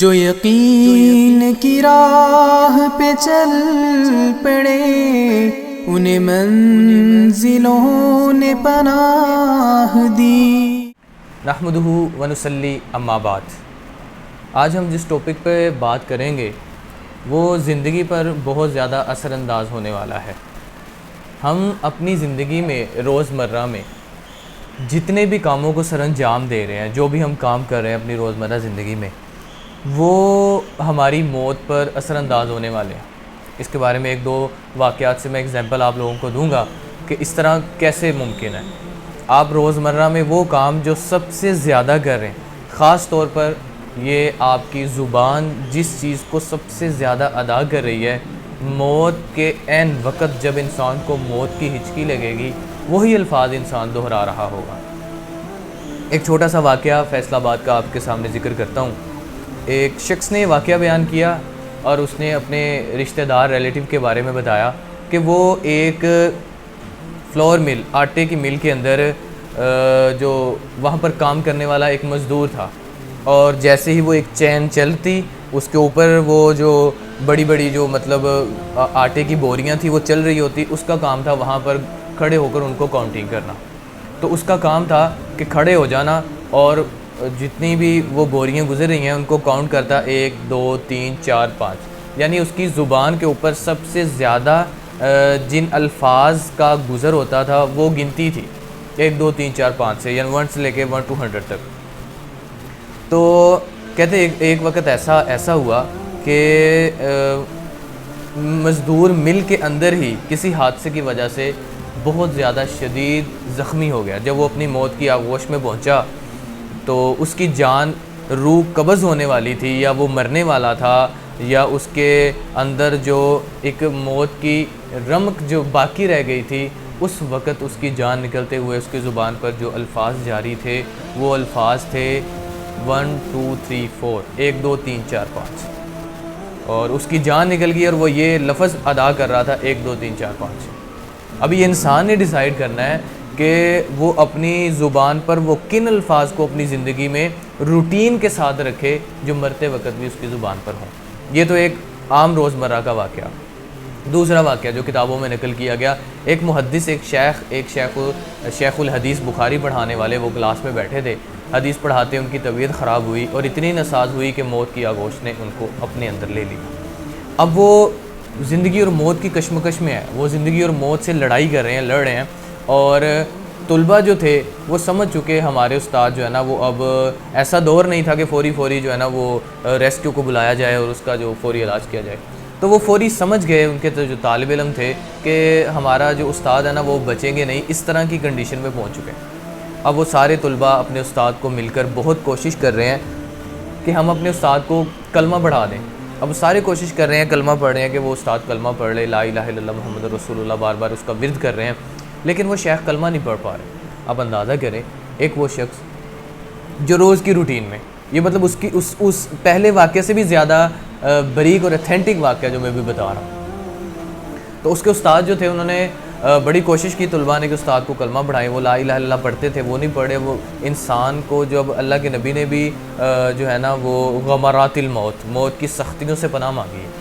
جو یقین کی راہ پہ چل پڑے انہیں منزلوں نے پناہ دی۔ نحمدہ ونصلی اما بعد۔ آج ہم جس ٹاپک پہ بات کریں گے وہ زندگی پر بہت زیادہ اثر انداز ہونے والا ہے۔ ہم اپنی زندگی میں روزمرہ میں جتنے بھی کاموں کو سر انجام دے رہے ہیں، جو بھی ہم کام کر رہے ہیں اپنی روزمرہ زندگی میں، وہ ہماری موت پر اثر انداز ہونے والے ہیں۔ اس کے بارے میں ایک دو واقعات سے میں ایگزامپل آپ لوگوں کو دوں گا کہ اس طرح کیسے ممکن ہے۔ آپ روزمرہ میں وہ کام جو سب سے زیادہ کر رہے ہیں، خاص طور پر یہ آپ کی زبان جس چیز کو سب سے زیادہ ادا کر رہی ہے، موت کے عین وقت جب انسان کو موت کی ہچکی لگے گی، وہی الفاظ انسان دہرا رہا ہوگا۔ ایک چھوٹا سا واقعہ فیصل آباد کا آپ کے سامنے ذکر کرتا ہوں۔ ایک شخص نے واقعہ بیان کیا اور اس نے اپنے رشتہ دار ریلیٹیو کے بارے میں بتایا کہ وہ ایک فلور مل، آٹے کی مل کے اندر جو وہاں پر کام کرنے والا ایک مزدور تھا، اور جیسے ہی وہ ایک چین چلتی، اس کے اوپر وہ جو بڑی بڑی جو مطلب آٹے کی بوریاں تھیں وہ چل رہی ہوتی، اس کا کام تھا وہاں پر کھڑے ہو کر ان کو کاؤنٹنگ کرنا۔ تو اس کا کام تھا کہ کھڑے ہو جانا اور جتنی بھی وہ بوریاں گزر رہی ہیں ان کو کاؤنٹ کرتا، 1 2 3 4 5، یعنی اس کی زبان کے اوپر سب سے زیادہ جن الفاظ کا گزر ہوتا تھا وہ گنتی تھی 1 2 3 4 5 سے، یعنی 1 سے لے کے 1 to 100 تک۔ تو کہتے ایک وقت ایسا ہوا کہ مزدور مل کے اندر ہی کسی حادثے کی وجہ سے بہت زیادہ شدید زخمی ہو گیا۔ جب وہ اپنی موت کی آغوش میں پہنچا تو اس کی جان روح قبض ہونے والی تھی، یا وہ مرنے والا تھا، یا اس کے اندر جو ایک موت کی رمق جو باقی رہ گئی تھی، اس وقت اس کی جان نکلتے ہوئے اس کی زبان پر جو الفاظ جاری تھے وہ الفاظ تھے 1 2 3 4، 1 2 3 4 5، اور اس کی جان نکل گئی اور وہ یہ لفظ ادا کر رہا تھا 1 2 3 4 5۔ اب یہ انسان نے ڈیسائیڈ کرنا ہے کہ وہ اپنی زبان پر وہ کن الفاظ کو اپنی زندگی میں روٹین کے ساتھ رکھے جو مرتے وقت بھی اس کی زبان پر ہوں۔ یہ تو ایک عام روزمرہ کا واقعہ۔ دوسرا واقعہ جو کتابوں میں نقل کیا گیا، ایک محدث، ایک شیخ الحدیث بخاری پڑھانے والے، وہ کلاس میں بیٹھے تھے، حدیث پڑھاتے ان کی طبیعت خراب ہوئی اور اتنی نساز ہوئی کہ موت کی آغوش نے ان کو اپنے اندر لے لیا۔ اب وہ زندگی اور موت کی کشمکش میں ہے، وہ زندگی اور موت سے لڑائی کر رہے ہیں، لڑ رہے ہیں، اور طلباء جو تھے وہ سمجھ چکے ہمارے استاد جو ہے نا وہ اب ایسا دور نہیں تھا کہ فوری جو ہے نا وہ ریسکیو کو بلایا جائے اور اس کا جو فوری علاج کیا جائے۔ تو وہ فوری سمجھ گئے، ان کے جو طالب علم تھے، کہ ہمارا جو استاد ہے نا وہ بچیں گے نہیں، اس طرح کی کنڈیشن میں پہنچ چکے ہیں۔ اب وہ سارے طلباء اپنے استاد کو مل کر بہت کوشش کر رہے ہیں کہ ہم اپنے استاد کو کلمہ پڑھا دیں۔ اب سارے کوشش کر رہے ہیں، کلمہ پڑھ رہے ہیں کہ وہ استاد کلمہ پڑھ لے، لا الہ الا اللہ محمد رسول اللہ، بار بار اس کا ورد کر رہے ہیں، لیکن وہ شیخ کلمہ نہیں پڑھ پا رہے۔ اب اندازہ کریں، ایک وہ شخص جو روز کی روٹین میں، یہ مطلب اس پہلے واقعے سے بھی زیادہ بریک اور اتھینٹک واقعہ جو میں بھی بتا رہا ہوں۔ تو اس کے استاد جو تھے انہوں نے بڑی کوشش کی طلباء نے کہ استاد کو کلمہ پڑھائیں۔ وہ لا الہ الا اللہ پڑھتے تھے، وہ نہیں پڑھے۔ وہ انسان کو، جو اب اللہ کے نبی نے بھی جو ہے نا وہ غمرات الموت، موت کی سختیوں سے پناہ مانگی ہے۔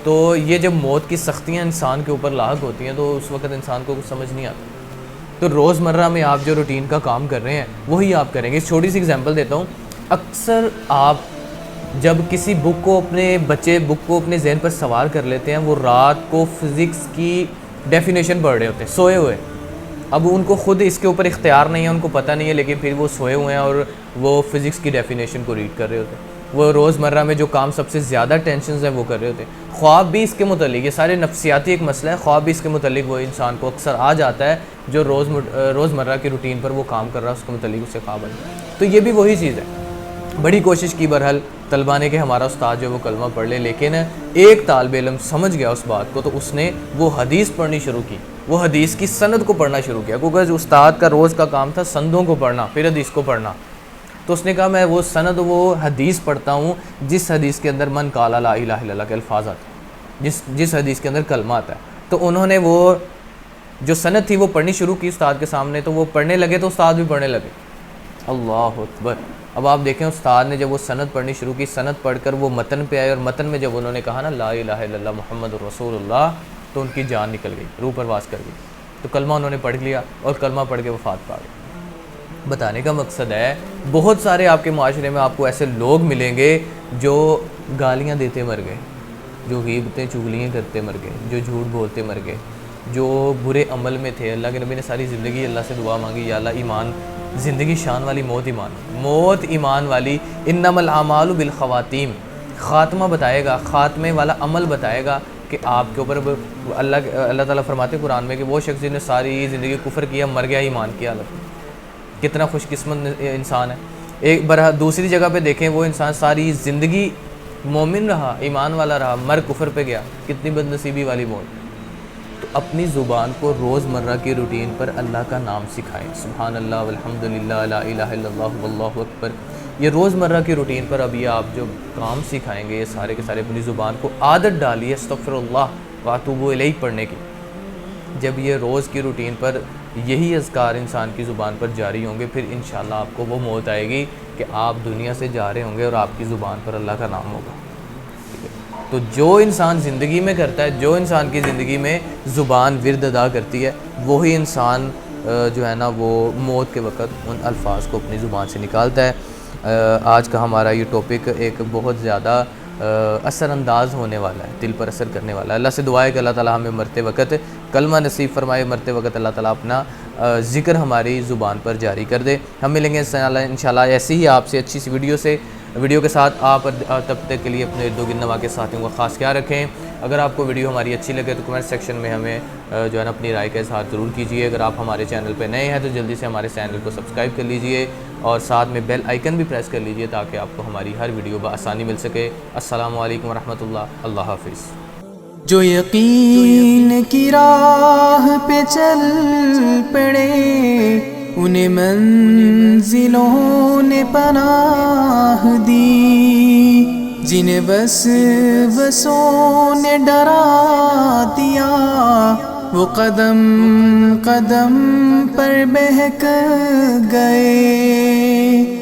تو یہ جب موت کی سختیاں انسان کے اوپر لاحق ہوتی ہیں تو اس وقت انسان کو کچھ سمجھ نہیں آتا۔ تو روزمرہ میں آپ جو روٹین کا کام کر رہے ہیں وہی آپ کریں گے۔ اس چھوٹی سی اگزامپل دیتا ہوں۔ اکثر آپ جب کسی بک کو اپنے ذہن پر سوار کر لیتے ہیں، وہ رات کو فزکس کی ڈیفینیشن پڑھ رہے ہوتے ہیں سوئے ہوئے۔ اب ان کو خود اس کے اوپر اختیار نہیں ہے، ان کو پتہ نہیں ہے، لیکن پھر وہ سوئے ہوئے ہیں اور وہ فزکس کی ڈیفینیشن کو ریڈ کر رہے ہوتے ہیں۔ وہ روزمرہ میں جو کام سب سے زیادہ ٹینشنز ہیں وہ کر رہے ہوتے ہیں۔ خواب بھی اس کے متعلق، یہ سارے نفسیاتی ایک مسئلہ ہے، خواب بھی اس کے متعلق وہ انسان کو اکثر آ جاتا ہے جو روزمرہ کی روٹین پر وہ کام کر رہا ہے، اس کے متعلق اسے خواب آتا ہے۔ تو یہ بھی وہی چیز ہے۔ بڑی کوشش کی بہرحال طلباء نے کہ ہمارا استاد جو وہ کلمہ پڑھ لے، لیکن ایک طالب علم سمجھ گیا اس بات کو، تو اس نے وہ حدیث پڑھنی شروع کی، وہ حدیث کی سند کو پڑھنا شروع کیا، کیونکہ استاد کا روز کا کام تھا سندوں کو پڑھنا، پھر حدیث کو پڑھنا۔ تو اس نے کہا میں وہ سند، وہ حدیث پڑھتا ہوں جس حدیث کے اندر من قال لا الہ الا اللہ کے الفاظ آتے ہیں، جس حدیث کے اندر کلمہ آتا ہے۔ تو انہوں نے وہ جو سند تھی وہ پڑھنی شروع کی استاد کے سامنے، تو وہ پڑھنے لگے تو استاد بھی پڑھنے لگے۔ اللہ اکبر! اب آپ دیکھیں استاد نے جب وہ سند پڑھنی شروع کی، سند پڑھ کر وہ متن پہ آئے، اور متن میں جب انہوں نے کہا نا لا الہ الا اللہ محمد رسول اللہ، تو ان کی جان نکل گئی، روح پرواز کر گئی. تو کلمہ انہوں نے پڑھ لیا اور کلمہ پڑھ کے وفات پا گئے. بتانے کا مقصد ہے بہت سارے آپ کے معاشرے میں آپ کو ایسے لوگ ملیں گے جو گالیاں دیتے مر گئے، جو غیبتیں چغلیاں کرتے مر گئے، جو جھوٹ بولتے مر گئے، جو برے عمل میں تھے. اللہ کے نبی نے ساری زندگی اللہ سے دعا مانگی، یا اللہ ایمان، زندگی شان والی، موت ایمان والی. انما الاعمال بالخواتیم، خاتمہ بتائے گا، خاتمے والا عمل بتائے گا کہ آپ کے اوپر. اللہ تعالیٰ فرماتے قرآن میں کہ وہ شخص جس نے ساری زندگی کفر کیا مر گیا ایمان کی حالت میں، کتنا خوش قسمت انسان ہے. ایک دوسری جگہ پہ دیکھیں وہ انسان ساری زندگی مومن رہا، ایمان والا رہا، مر کفر پہ گیا، کتنی بد نصیبی والی موت. تو اپنی زبان کو روز مرہ کی روٹین پر اللہ کا نام سکھائیں، سبحان اللہ والحمد للہ لا الہ الا اللہ واللہ اکبر. یہ روز مرہ کی روٹین پر اب یہ آپ جو کام سکھائیں گے، یہ سارے کے سارے اپنی زبان کو عادت ڈالیے استغفر اللہ واتوب الیہ پڑھنے کی. جب یہ روز کی روٹین پر یہی اذکار انسان کی زبان پر جاری ہوں گے، پھر انشاءاللہ آپ کو وہ موت آئے گی کہ آپ دنیا سے جا رہے ہوں گے اور آپ کی زبان پر اللہ کا نام ہوگا. تو جو انسان زندگی میں کرتا ہے، جو انسان کی زندگی میں زبان ورد ادا کرتی ہے، وہی انسان جو ہے نا وہ موت کے وقت ان الفاظ کو اپنی زبان سے نکالتا ہے. آج کا ہمارا یہ ٹاپک ایک بہت زیادہ اثر انداز ہونے والا ہے، دل پر اثر کرنے والا ہے. اللہ سے دعا ہے کہ اللہ تعالیٰ ہمیں مرتے وقت کلمہ نصیب فرمائے، مرتے وقت اللہ تعالیٰ اپنا ذکر ہماری زبان پر جاری کر دے. ہم ملیں گے انشاءاللہ ایسی ہی آپ سے اچھی سی ویڈیو کے ساتھ. آپ تب تک کے لیے اپنے ارد گرد نواں کے ساتھیوں کا خاص خیال رکھیں. اگر آپ کو ویڈیو ہماری اچھی لگے تو کمنٹ سیکشن میں ہمیں جو ہے نا اپنی رائے کا اظہار ضرور کیجیے. اگر آپ ہمارے چینل پہ نئے ہیں تو جلدی سے ہمارے چینل کو سبسکرائب کر لیجئے اور ساتھ میں بیل آئیکن بھی پریس کر لیجئے تاکہ آپ کو ہماری ہر ویڈیو بآسانی مل سکے. السلام علیکم ورحمۃ اللہ. اللہ حافظ. جو یقین کی راہ پہ چل پڑے انہیں منزلوں نے پناہ دی، جنہیں وسوسوں نے ڈرا دیا، وہ قدم قدم پر بہک گئے.